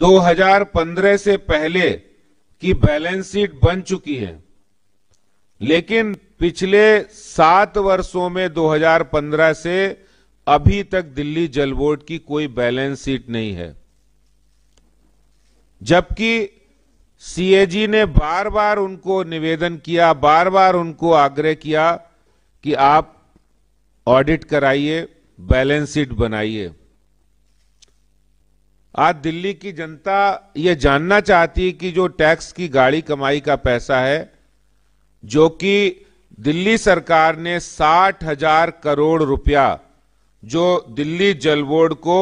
2015 से पहले की बैलेंस शीट बन चुकी है, लेकिन पिछले 7 वर्षों में 2015 से अभी तक दिल्ली जल बोर्ड की कोई बैलेंस शीट नहीं है। जबकि सीएजी ने बार बार उनको निवेदन किया, बार बार उनको आग्रह किया कि आप ऑडिट कराइए, बैलेंस शीट बनाइए। आज दिल्ली की जनता ये जानना चाहती है कि जो टैक्स की गाड़ी कमाई का पैसा है, जो कि दिल्ली सरकार ने 60,000 करोड़ रुपया जो दिल्ली जल बोर्ड को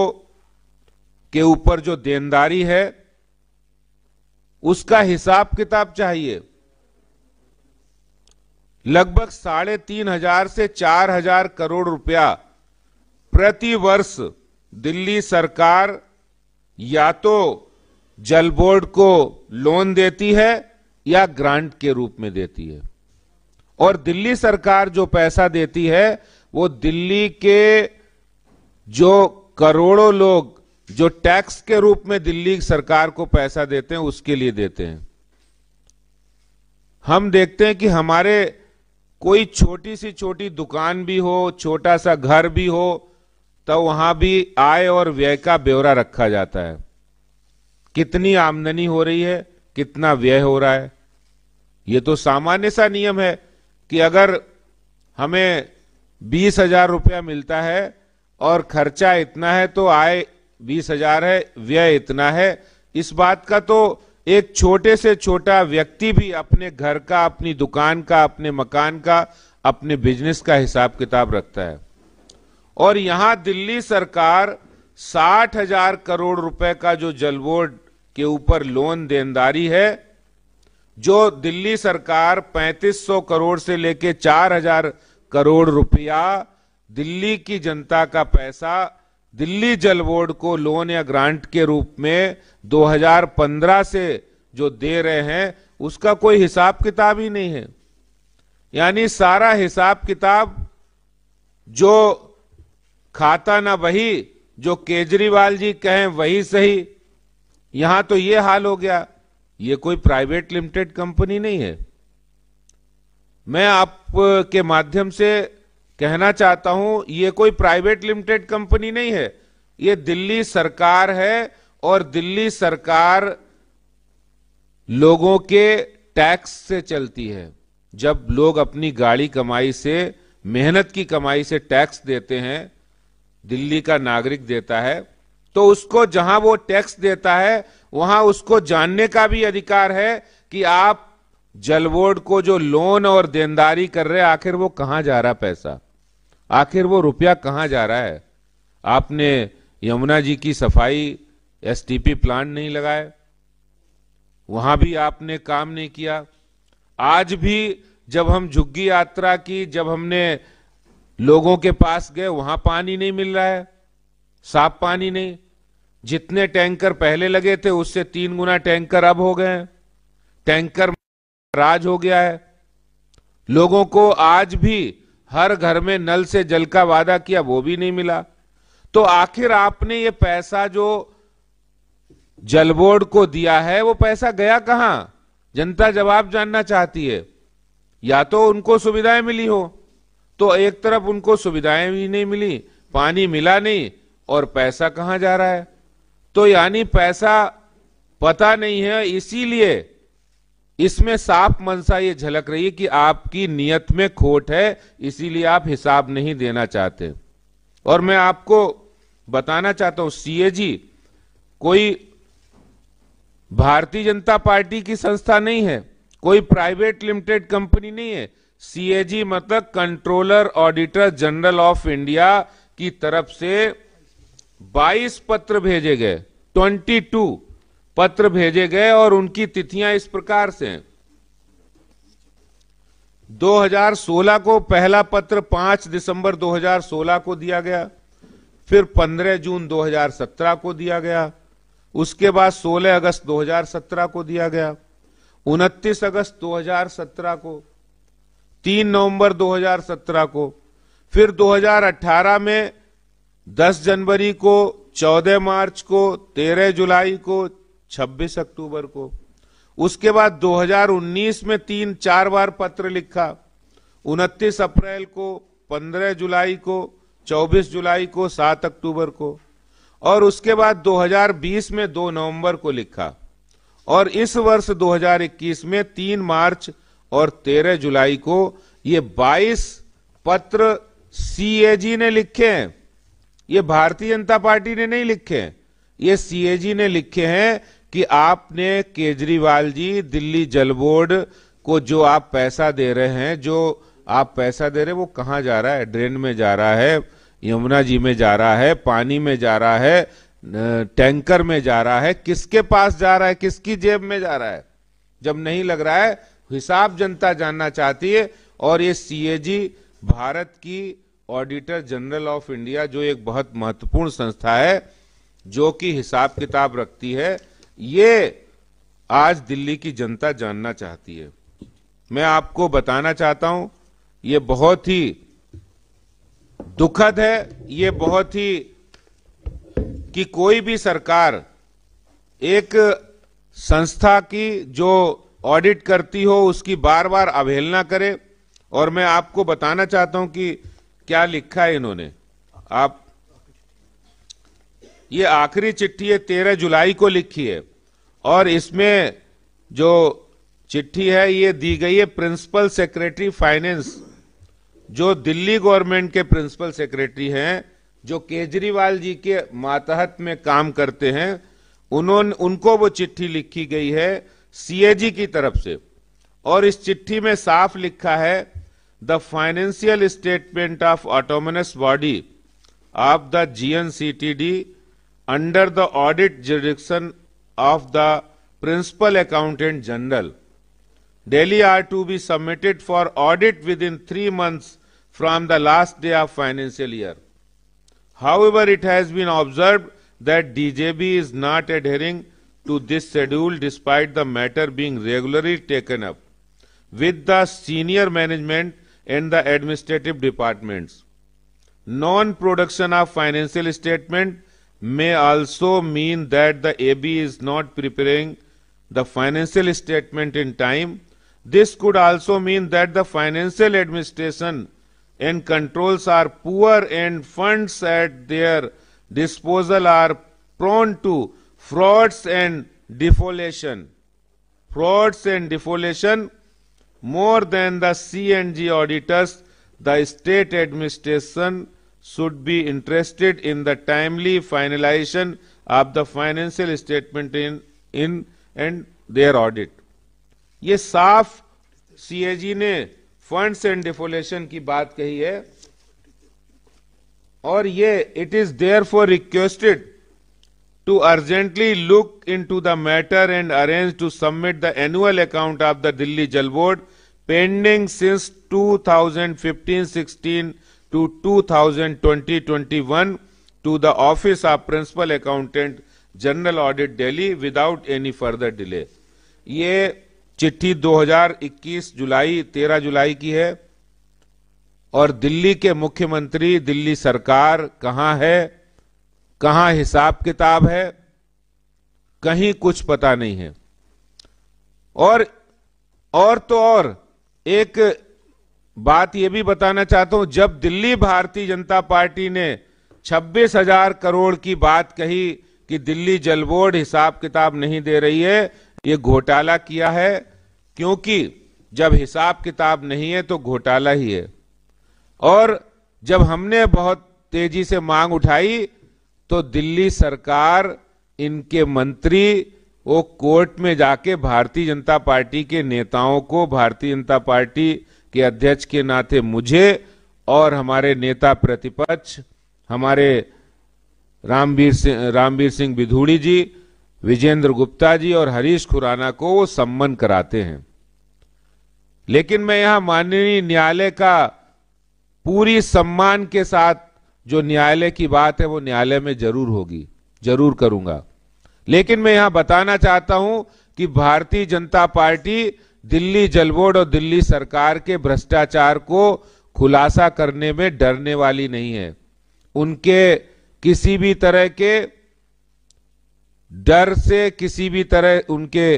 के ऊपर जो देनदारी है, उसका हिसाब किताब चाहिए। लगभग 3,500 से 4,000 करोड़ रुपया प्रति वर्ष दिल्ली सरकार या तो जल बोर्ड को लोन देती है या ग्रांट के रूप में देती है। और दिल्ली सरकार जो पैसा देती है वो दिल्ली के जो करोड़ों लोग जो टैक्स के रूप में दिल्ली सरकार को पैसा देते हैं, उसके लिए देते हैं। हम देखते हैं कि हमारे कोई छोटी सी छोटी दुकान भी हो, छोटा सा घर भी हो, तो वहां भी आय और व्यय का ब्यौरा रखा जाता है। कितनी आमदनी हो रही है, कितना व्यय हो रहा है। ये तो सामान्य सा नियम है कि अगर हमें 20,000 रुपया मिलता है और खर्चा इतना है तो आय 20,000 है, व्यय इतना है। इस बात का तो एक छोटे से छोटा व्यक्ति भी अपने घर का, अपनी दुकान का, अपने मकान का, अपने बिजनेस का हिसाब किताब रखता है। और यहां दिल्ली सरकार 60,000 करोड़ रुपए का जो जल बोर्ड के ऊपर लोन देनदारी है, जो दिल्ली सरकार 3,500 करोड़ से लेके 4,000 करोड़ रुपया दिल्ली की जनता का पैसा दिल्ली जल बोर्ड को लोन या ग्रांट के रूप में 2015 से जो दे रहे हैं, उसका कोई हिसाब किताब ही नहीं है। यानी सारा हिसाब किताब जो खाता ना वही, जो केजरीवाल जी कहें वही सही। यहां तो ये हाल हो गया। ये कोई प्राइवेट लिमिटेड कंपनी नहीं है। मैं आपके माध्यम से कहना चाहता हूं, ये कोई प्राइवेट लिमिटेड कंपनी नहीं है, ये दिल्ली सरकार है। और दिल्ली सरकार लोगों के टैक्स से चलती है। जब लोग अपनी गाड़ी कमाई से, मेहनत की कमाई से टैक्स देते हैं, दिल्ली का नागरिक देता है, तो उसको जहां वो टैक्स देता है वहां उसको जानने का भी अधिकार है कि आप जल बोर्ड को जो लोन और देनदारी कर रहे हैं, आखिर वो कहां जा रहा पैसा, आखिर वो रुपया कहां जा रहा है। आपने यमुना जी की सफाई एसटीपी प्लांट नहीं लगाए, वहां भी आपने काम नहीं किया। आज भी जब हम झुग्गी यात्रा की, जब हमने लोगों के पास गए, वहां पानी नहीं मिल रहा है, साफ पानी नहीं। जितने टैंकर पहले लगे थे उससे 3 गुना टैंकर अब हो गए। टैंकर राज हो गया है। लोगों को आज भी हर घर में नल से जल का वादा किया, वो भी नहीं मिला। तो आखिर आपने ये पैसा जो जल बोर्ड को दिया है, वो पैसा गया कहां? जनता जवाब जानना चाहती है। या तो उनको सुविधाएं मिली हो, तो एक तरफ उनको सुविधाएं भी नहीं मिली, पानी मिला नहीं, और पैसा कहां जा रहा है। तो यानी पैसा पता नहीं है। इसीलिए इसमें साफ मनसा ये झलक रही है कि आपकी नीयत में खोट है, इसीलिए आप हिसाब नहीं देना चाहते। और मैं आपको बताना चाहता हूं, सीएजी कोई भारतीय जनता पार्टी की संस्था नहीं है, कोई प्राइवेट लिमिटेड कंपनी नहीं है। सीएजी मतलब controller auditor general of India की तरफ से 22 पत्र भेजे गए, 22 पत्र भेजे गए, और उनकी तिथियां इस प्रकार से हैं। 2016 को पहला पत्र 5 दिसंबर 2016 को दिया गया, फिर 15 जून 2017 को दिया गया, उसके बाद 16 अगस्त 2017 को दिया गया, 29 अगस्त 2017 को, 3 नवंबर 2017 को, फिर 2018 में 10 जनवरी को, 14 मार्च को, 13 जुलाई को, 26 अक्टूबर को। उसके बाद 2019 में 3-4 बार पत्र लिखा, 29 अप्रैल को, 15 जुलाई को, 24 जुलाई को, 7 अक्टूबर को, और उसके बाद 2020 में 2 नवंबर को लिखा, और इस वर्ष 2021 में 3 मार्च और 13 जुलाई को ये 22 पत्र सीएजी ने लिखे हैं। ये भारतीय जनता पार्टी ने नहीं लिखे हैं, ये सीएजी ने लिखे हैं कि आपने केजरीवाल जी, दिल्ली जल बोर्ड को जो आप पैसा दे रहे हैं, जो आप पैसा दे रहे हैं वो कहां जा रहा है? ड्रेन में जा रहा है, यमुना जी में जा रहा है, पानी में जा रहा है, टैंकर में जा रहा है, किसके पास जा रहा है, किसकी जेब में जा रहा है? जब नहीं लग रहा है, हिसाब जनता जानना चाहती है। और ये सीएजी भारत की ऑडिटर जनरल ऑफ इंडिया, जो एक बहुत महत्वपूर्ण संस्था है जो कि हिसाब किताब रखती है, ये आज दिल्ली की जनता जानना चाहती है। मैं आपको बताना चाहता हूं, ये बहुत ही दुखद है, ये बहुत ही कि कोई भी सरकार एक संस्था की जो ऑडिट करती हो उसकी बार बार अवहेलना करे। और मैं आपको बताना चाहता हूं कि क्या लिखा है इन्होंने। आप ये आखिरी चिट्ठी है, 13 जुलाई को लिखी है, और इसमें जो चिट्ठी है ये दी गई है प्रिंसिपल सेक्रेटरी फाइनेंस, जो दिल्ली गवर्नमेंट के प्रिंसिपल सेक्रेटरी हैं, जो केजरीवाल जी के मातहत में काम करते हैं, उनको वो चिट्ठी लिखी गई है सीएजी की तरफ से। और इस चिट्ठी में साफ लिखा है, the financial statement of autonomous body of the GNCTD under the audit jurisdiction of the principal accountant general Delhi are to be submitted for audit within 3 months from the last day of financial year. However, it has been observed that DJB is not adhering to this schedule despite the matter being regularly taken up with the senior management and the administrative departments. Non-production of financial statement may also mean that the AB is not preparing the financial statement in time. This could also mean that the financial administration and controls are poor and funds at their disposal are prone to frauds and defoliation. Frauds and defoliation. More than the C&G auditors, the state administration should be interested in the timely finalization of the financial statement in and their audit. ये साफ CAG ने funds and डिफोलेशन की बात कही है, और ये it is therefore requested to urgently look into the matter and arrange to submit the annual account of the Delhi Jal Board pending since 2015-16 to 2020-21 to the Office of Principal Accountant General Audit Delhi without any further delay. ये चिट्ठी 2021 जुलाई 13 जुलाई की है, और दिल्ली के मुख्यमंत्री, दिल्ली सरकार कहां है, कहां हिसाब किताब है, कहीं कुछ पता नहीं है। और तो और एक बात यह भी बताना चाहता हूं, जब दिल्ली भारतीय जनता पार्टी ने 26,000 करोड़ की बात कही कि दिल्ली जल बोर्ड हिसाब किताब नहीं दे रही है, ये घोटाला किया है, क्योंकि जब हिसाब किताब नहीं है तो घोटाला ही है। और जब हमने बहुत तेजी से मांग उठाई तो दिल्ली सरकार, इनके मंत्री वो कोर्ट में जाके भारतीय जनता पार्टी के नेताओं को, भारतीय जनता पार्टी के अध्यक्ष के नाते मुझे और हमारे नेता प्रतिपक्ष, हमारे रामवीर सिंह बिधूड़ी जी, विजेंद्र गुप्ता जी और हरीश खुराना को वो सम्मन कराते हैं। लेकिन मैं यहां माननीय न्यायालय का पूरी सम्मान के साथ, जो न्यायालय की बात है वो न्यायालय में जरूर होगी, जरूर करूंगा, लेकिन मैं यहां बताना चाहता हूं कि भारतीय जनता पार्टी दिल्ली जल बोर्ड और दिल्ली सरकार के भ्रष्टाचार को खुलासा करने में डरने वाली नहीं है। उनके किसी भी तरह के डर से किसी भी तरह उनके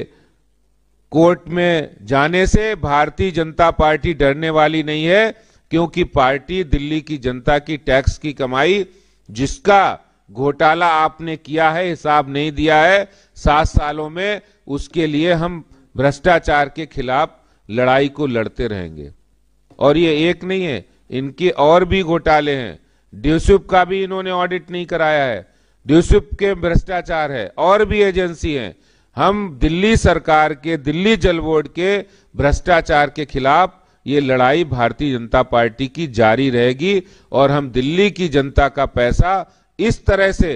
कोर्ट में जाने से भारतीय जनता पार्टी डरने वाली नहीं है, क्योंकि पार्टी दिल्ली की जनता की टैक्स की कमाई, जिसका घोटाला आपने किया है, हिसाब नहीं दिया है 7 सालों में, उसके लिए हम भ्रष्टाचार के खिलाफ लड़ाई को लड़ते रहेंगे। और ये एक नहीं है, इनके और भी घोटाले हैं। ड्यूसिप का भी इन्होंने ऑडिट नहीं कराया है, ड्यूसिप के भ्रष्टाचार है, और भी एजेंसी हैं। हम दिल्ली सरकार के, दिल्ली जल बोर्ड के भ्रष्टाचार के खिलाफ ये लड़ाई भारतीय जनता पार्टी की जारी रहेगी, और हम दिल्ली की जनता का पैसा इस तरह से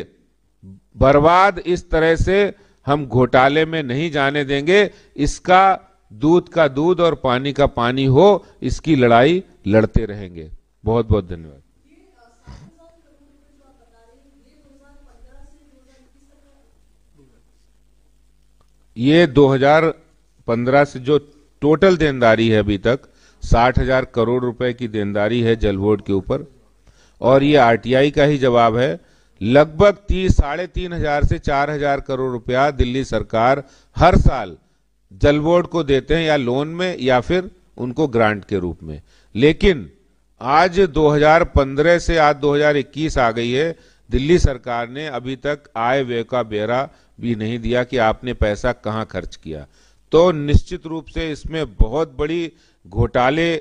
बर्बाद, इस तरह से हम घोटाले में नहीं जाने देंगे। इसका दूध का दूध और पानी का पानी हो, इसकी लड़ाई लड़ते रहेंगे। बहुत बहुत धन्यवाद। ये 2015 से जो टोटल देनदारी है अभी तक 60,000 करोड़ रुपए की देनदारी है जल बोर्ड के ऊपर, और ये आरटीआई का ही जवाब है। लगभग 3,500 से 4,000 करोड़ रुपया दिल्ली सरकार हर साल जल बोर्ड को देते हैं, या लोन में या फिर उनको ग्रांट के रूप में। लेकिन आज 2015 से आज 2021 आ गई है, दिल्ली सरकार ने अभी तक आय व्यय का ब्यौरा भी नहीं दिया कि आपने पैसा कहां खर्च किया। तो निश्चित रूप से इसमें बहुत बड़ी घोटाले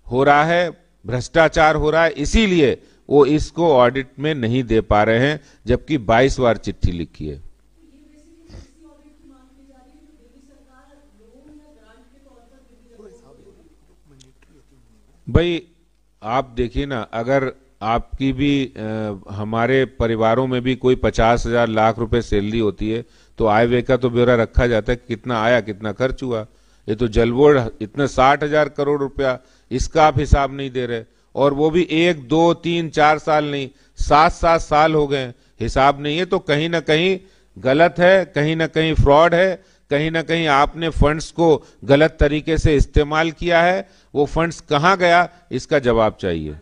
हो रहा है, भ्रष्टाचार हो रहा है, इसीलिए वो इसको ऑडिट में नहीं दे पा रहे हैं, जबकि 22 बार चिट्ठी लिखी है। भाई आप देखिए ना, अगर आपकी भी हमारे परिवारों में भी कोई 50,000 लाख रुपए सैलरी होती है, तो आय व्यय का तो ब्यौरा रखा जाता है, कितना आया कितना खर्च हुआ। ये तो जल बोर्ड इतना 60,000 करोड़ रुपया, इसका आप हिसाब नहीं दे रहे, और वो भी 1, 2, 3, 4 साल नहीं, 7 साल हो गए, हिसाब नहीं है। तो कहीं ना कहीं गलत है, कहीं ना कहीं फ्रॉड है, कहीं ना कहीं आपने फंड्स को गलत तरीके से इस्तेमाल किया है। वो फंड्स कहां गया, इसका जवाब चाहिए।